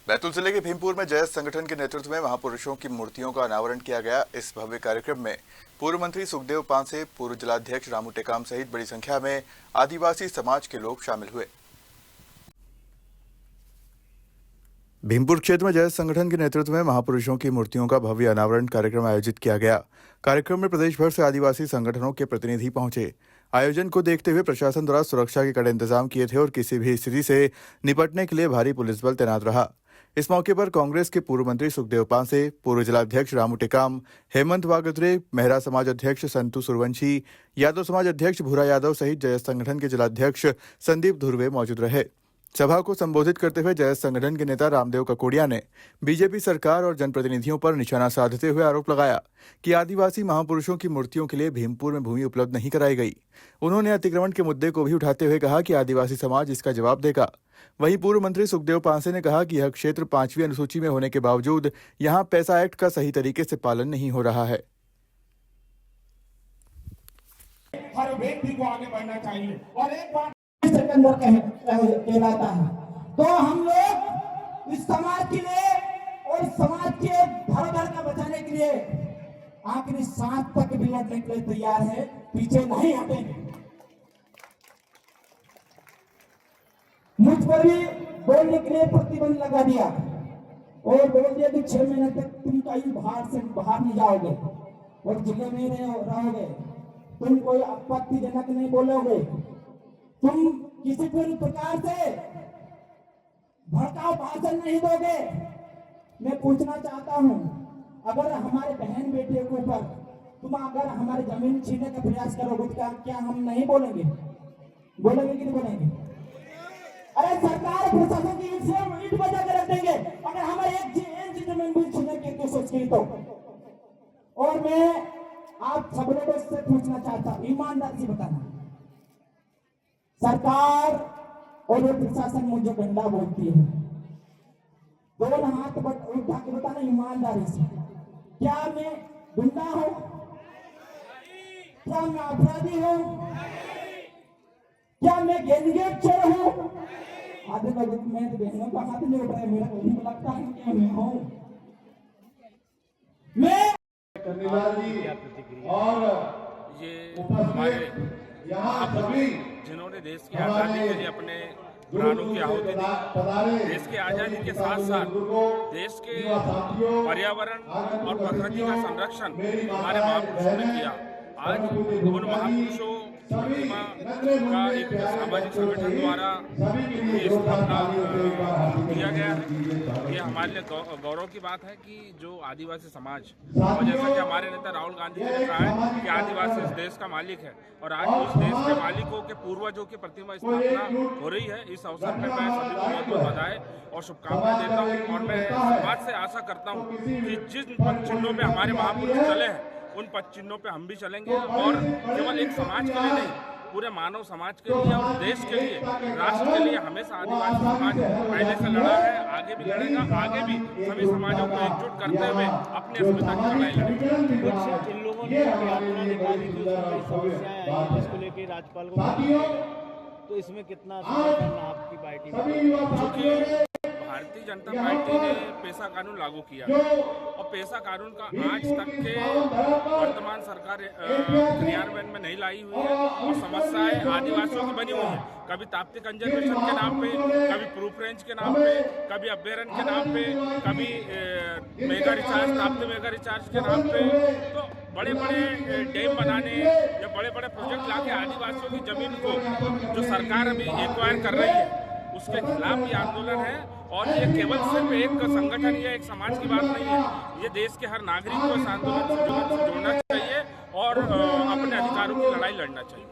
बैतूल जिले के भीमपुर में जयस संगठन के नेतृत्व में महापुरुषों की मूर्तियों का अनावरण किया गया। इस भव्य कार्यक्रम में पूर्व मंत्री सुखदेव पांसे, पूर्व जिलाध्यक्ष रामू टेकाम सहित बड़ी संख्या में आदिवासी समाज के लोग शामिल हुए। भीमपुर क्षेत्र में जयस संगठन के नेतृत्व में महापुरुषों की मूर्तियों का भव्य अनावरण कार्यक्रम आयोजित किया गया। कार्यक्रम में प्रदेश भर से आदिवासी संगठनों के प्रतिनिधि पहुंचे। आयोजन को देखते हुए प्रशासन द्वारा सुरक्षा के कड़े इंतजाम किए थे और किसी भी स्थिति से निपटने के लिए भारी पुलिस बल तैनात रहा। इस मौके पर कांग्रेस के पूर्व मंत्री सुखदेव पांसे, पूर्व जिलाध्यक्ष रामू टेकाम, हेमंत वागदरे, मेहरा समाज अध्यक्ष संतू सूर्यवंशी, यादव समाज अध्यक्ष भूरा यादव सहित जयस संगठन के जिलाध्यक्ष संदीप धुर्वे मौजूद रहे। सभा को संबोधित करते हुए जयस संगठन के नेता रामदेव ककोड़िया ने बीजेपी सरकार और जनप्रतिनिधियों पर निशाना साधते हुए आरोप लगाया कि आदिवासी महापुरुषों की मूर्तियों के लिए भीमपुर में भूमि उपलब्ध नहीं कराई गई। उन्होंने अतिक्रमण के मुद्दे को भी उठाते हुए कहा कि आदिवासी समाज इसका जवाब देगा। वहीं पूर्व मंत्री सुखदेव पांसे ने कहा कि यह क्षेत्र 5वीं अनुसूची में होने के बावजूद यहां पैसा एक्ट का सही तरीके से पालन नहीं हो रहा है। हर व्यक्ति को आगे बढ़ना चाहिए और एक बात कहलाता है। तो हम लोग इस समाज के लिए और समाज के धरोहर का बचाने के लिए आखिरी सांस तक भी लड़ने के लिए तैयार है, पीछे नहीं हटेंगे। मुझ पर भी बोलने के लिए प्रतिबंध लगा दिया और बोल दिया कि 6 महीने तक तुम कहीं बाहर से बाहर नहीं जाओगे और जिले में रहोगे। तुम कोई आपत्तिजनक नहीं बोलोगे, तुम किसी भी प्रकार से भड़काऊ भाषण नहीं दोगे। मैं पूछना चाहता हूं, अगर हमारे बहन बेटे के ऊपर तुम अगर हमारी जमीन छीनने का प्रयास करोगे तो क्या हम नहीं बोलेंगे? बोलेंगे कि नहीं बोलेंगे? अरे सरकार प्रशासन की ईंट बजा के रख देंगे अगर हमारे एक जमीन भी छीनने की कोशिश की तो। और मैं आप सब लोगों से पूछना चाहता हूं, ईमानदारी से बताना, सरकार और प्रशासन मुझे गंदा बोलती है, दोनों हाथ उठा के बताना ईमानदारी से, क्या मैं गुंडा हूं? क्या मैं अपराधी हूं? क्या मैं गैंगस्टर हूं? आधे लोग मैं तो बहनों का हाथ नहीं उठाया, मेरा को लगता है कि मैं हूं। मैं और ये हमारे यहाँ सभी जिन्होंने देश की आज़ादी के लिए अपने प्राणों की आहुति दी, देश की आज़ादी के साथ साथ देश के पर्यावरण और प्रकृति का संरक्षण हमारे महापुरुषों ने किया। आज उन महापुरुषों प्रतिमा का एक सामाजिक संगठन द्वारा ये स्थापना किया गया है। ये हमारे लिए गौरव की बात है कि जो आदिवासी समाज, और जैसा कि हमारे नेता राहुल गांधी जी ने कहा है कि आदिवासी इस देश का मालिक है और आज उस देश के मालिकों के पूर्वजों की प्रतिमा स्थापना हो रही है। इस अवसर पर मैं सभी को बहुत बहुत बधाई और शुभकामनाएं देता हूँ और मैं समाज से आशा करता हूँ कि जिन पद चिन्हों पर हमारे महापुरुष चले हैं उन पद चिन्हों पे हम भी चलेंगे और केवल एक समाज के लिए नहीं, पूरे मानव समाज के लिए और देश के लिए, राष्ट्र के लिए हमेशा आदिवासी समाज पहले से लड़ा है, आगे भी लड़ेगा। आगे भी सभी समाजों को एकजुट करते हुए अपनी अस्मिता की लड़ाई लड़ेंगे। इन लोगों ने यात्रा निकाली थी, समस्याएं आई जिसको लेकर राज्यपाल को, तो इसमें कितना समर्थन आपकी पार्टी में? भारतीय जनता पार्टी ने पेशा कानून लागू किया और पेशा कानून का आज तक के वर्तमान सरकार क्रियान्वयन में नहीं लाई हुई है और समस्याएं आदिवासियों की बनी हुई है। कभी ताप्ती कंजर्वेशन के नाम पे, कभी प्रूफ रेंज के नाम पे, कभी अभ्यारण्य के नाम पे, कभी mega recharge, Tapti mega recharge के नाम पे। तो बड़े बड़े डैम बनाने या बड़े बड़े प्रोजेक्ट लाके आदिवासियों की जमीन को जो सरकार अभी एक्वायर कर रही है उसके खिलाफ ये आंदोलन है। और ये केवल सिर्फ एक संगठन या एक समाज की बात नहीं है, ये देश के हर नागरिक को इस आंदोलन से जोड़ना चाहिए और अपने अधिकारों की लड़ाई लड़ना चाहिए।